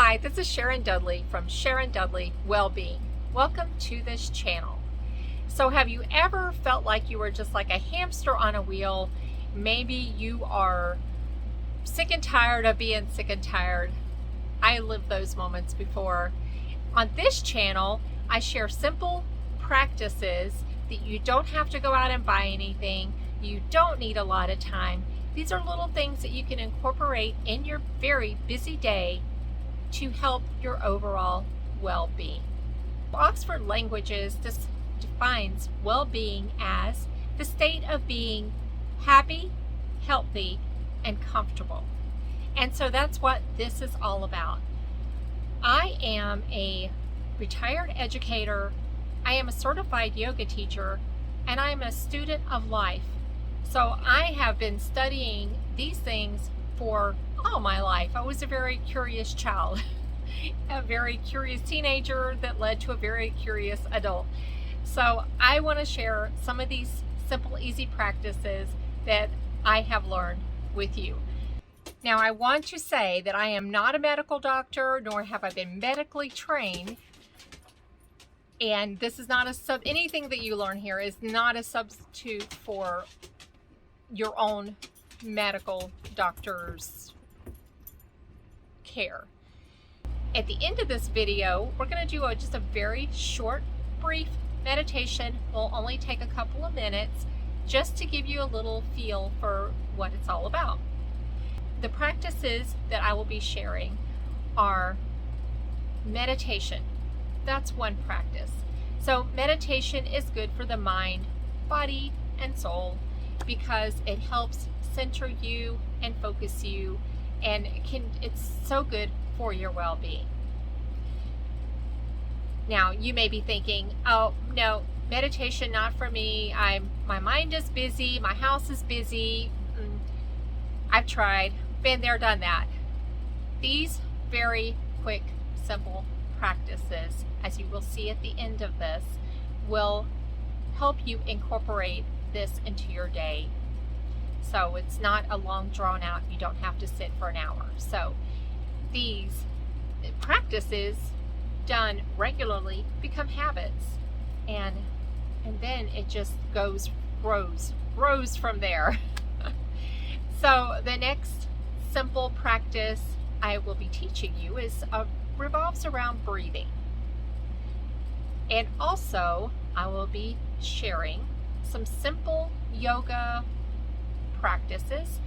Hi, this is Sharon Dudley from Sharon Dudley Wellbeing. Welcome to this channel. So have you ever felt like you were just like a hamster on a wheel? Maybe you are sick and tired of being sick and tired. I lived those moments before. On this channel, I share simple practices that you don't have to go out and buy anything. You don't need a lot of time. These are little things that you can incorporate in your very busy day to help your overall well-being. Oxford Languages defines well-being as the state of being happy, healthy, and comfortable. And so that's what this is all about. I am a retired educator, I am a certified yoga teacher, and I'm a student of life. So I have been studying these things for all my life. I was a very curious child, a very curious teenager that led to a very curious adult. So I want to share some of these simple, easy practices that I have learned with you. Now, I want to say that I am not a medical doctor, nor have I been medically trained. And this is not anything that you learn here is not a substitute for your own medical doctor's care. At the end of this video, we're going to do just a very short, brief meditation. Will only take a couple of minutes just to give you a little feel for what it's all about. The practices that I will be sharing are meditation. That's one practice. So meditation is good for the mind, body, and soul, because it helps center you and focus you, and it's so good for your well-being. Now, you may be thinking, oh no, meditation not for me. My mind is busy, my house is busy. I've tried, been there, done that. These very quick, simple practices, as you will see at the end of this, will help you incorporate this into your day. So it's not a long drawn out, you don't have to sit for an hour. So these practices done regularly become habits, and then it just grows from there. So the next simple practice I will be teaching you revolves around breathing. And also I will be sharing some simple yoga practices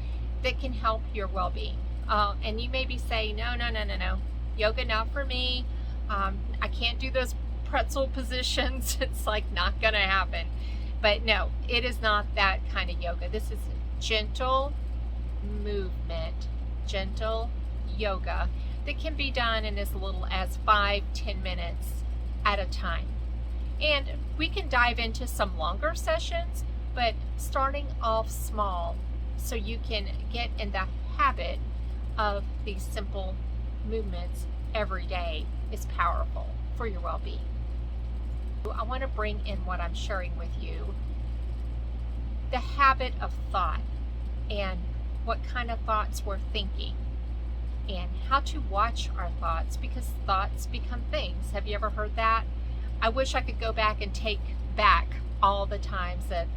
that can help your well-being. And you may be saying, no, yoga not for me. I can't do those pretzel positions. It's like not gonna happen. But no, it is not that kind of yoga. This is gentle movement, gentle yoga that can be done in as little as 5-10 minutes at a time. And we can dive into some longer sessions, but starting off small so you can get in the habit of these simple movements every day is powerful for your well-being. I want to bring in what I'm sharing with you, the habit of thought, and what kind of thoughts we're thinking, and how to watch our thoughts, because thoughts become things. Have you ever heard that? I wish I could go back and take back all the times that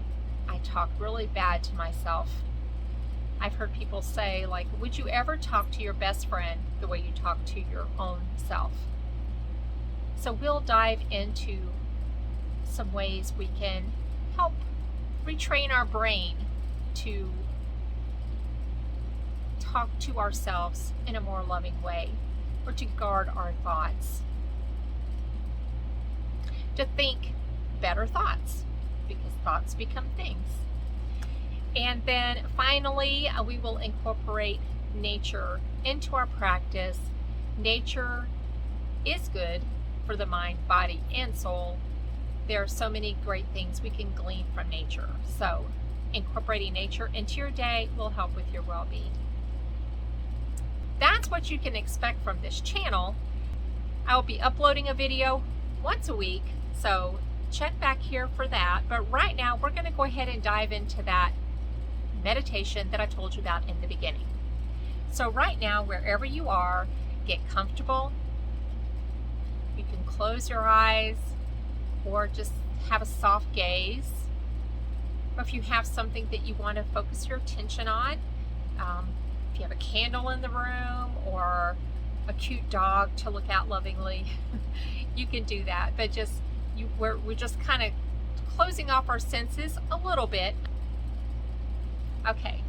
I talked really bad to myself. I've heard people say, like, would you ever talk to your best friend the way you talk to your own self? So we'll dive into some ways we can help retrain our brain to talk to ourselves in a more loving way, or to guard our thoughts, to think better thoughts, because thoughts become things. And then finally, we will incorporate nature into our practice. Nature is good for the mind, body, and soul. There are so many great things we can glean from nature. So incorporating nature into your day will help with your well-being. That's what you can expect from this channel. I will be uploading a video once a week, so check back here for that. But right now, we're going to go ahead and dive into that meditation that I told you about in the beginning. So right now, wherever you are, get comfortable. You can close your eyes or just have a soft gaze. Or if you have something that you want to focus your attention on, if you have a candle in the room or a cute dog to look at lovingly, you can do that. But we're just kind of closing off our senses a little bit. Okay,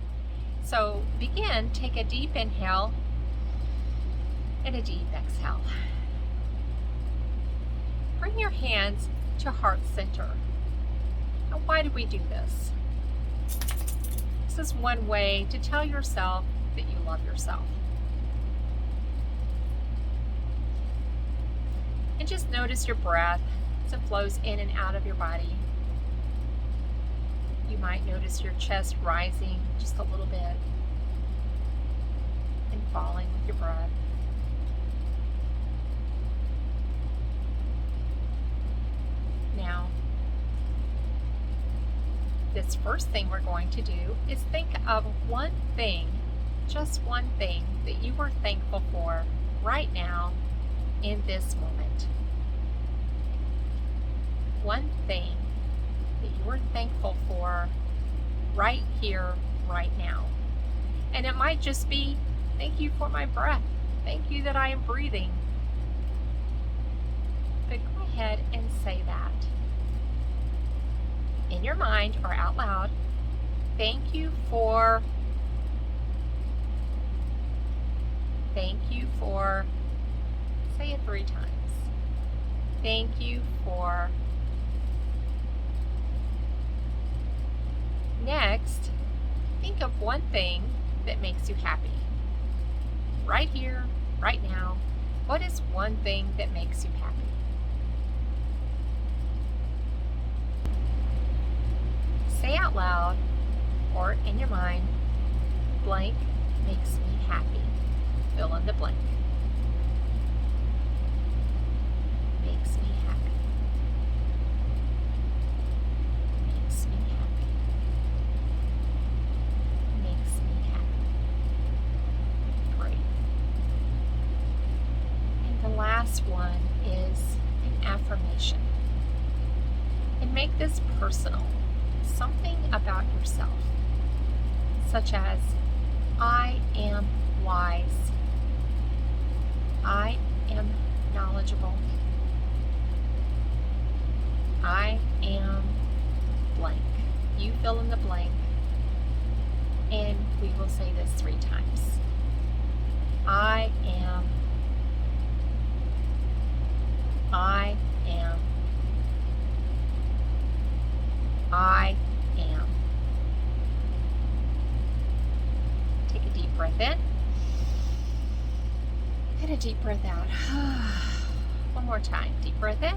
so begin. Take a deep inhale and a deep exhale. Bring your hands to heart center. Now, why do we do this? This is one way to tell yourself that you love yourself. And just notice your breath as it flows in and out of your body. You might notice your chest rising just a little bit and falling with your breath. Now, this first thing we're going to do is think of one thing, just one thing that you are thankful for right now in this moment. One thing that you are thankful for right here, right now. And it might just be, thank you for my breath. Thank you that I am breathing. But go ahead and say that in your mind or out loud. Thank you for, say it 3 times. Thank you for. Next, think of one thing that makes you happy. Right here, right now, what is one thing that makes you happy? Say out loud or in your mind, blank makes me happy. Fill in the blank. Makes me happy. Makes me happy. Makes me happy. Great. And the last one is an affirmation. And make this personal. Something about yourself, such as, I am wise. I am knowledgeable. I am blank. You fill in the blank, and we will say this 3 times. I am. I am. I am. Take a deep breath in and a deep breath out. One more time. Deep breath in.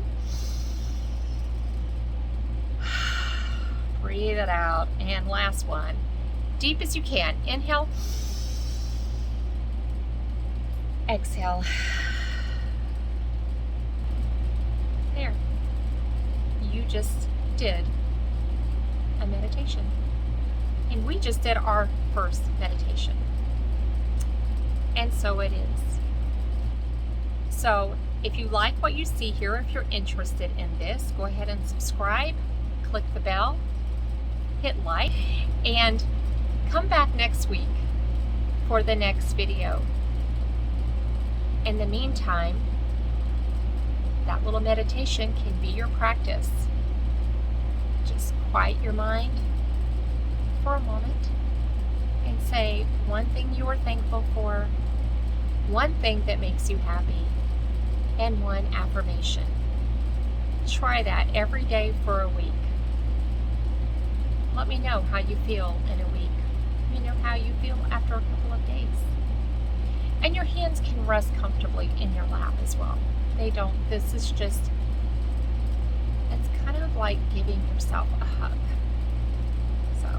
Breathe it out. And last one. Deep as you can. Inhale. Exhale. There. You just did a meditation. And we just did our first meditation. And so it is. So if you like what you see here, if you're interested in this, go ahead and subscribe, click the bell, hit like, and come back next week for the next video. In the meantime, that little meditation can be your practice. Just quiet your mind for a moment and say one thing you are thankful for, one thing that makes you happy, and one affirmation. Try that every day for a week. Let me know how you feel in a week. Let me know how you feel after a couple of days. And your hands can rest comfortably in your lap as well. This is just, it's kind of like giving yourself a hug. So,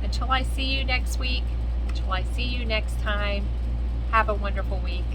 until I see you next week, until I see you next time, have a wonderful week.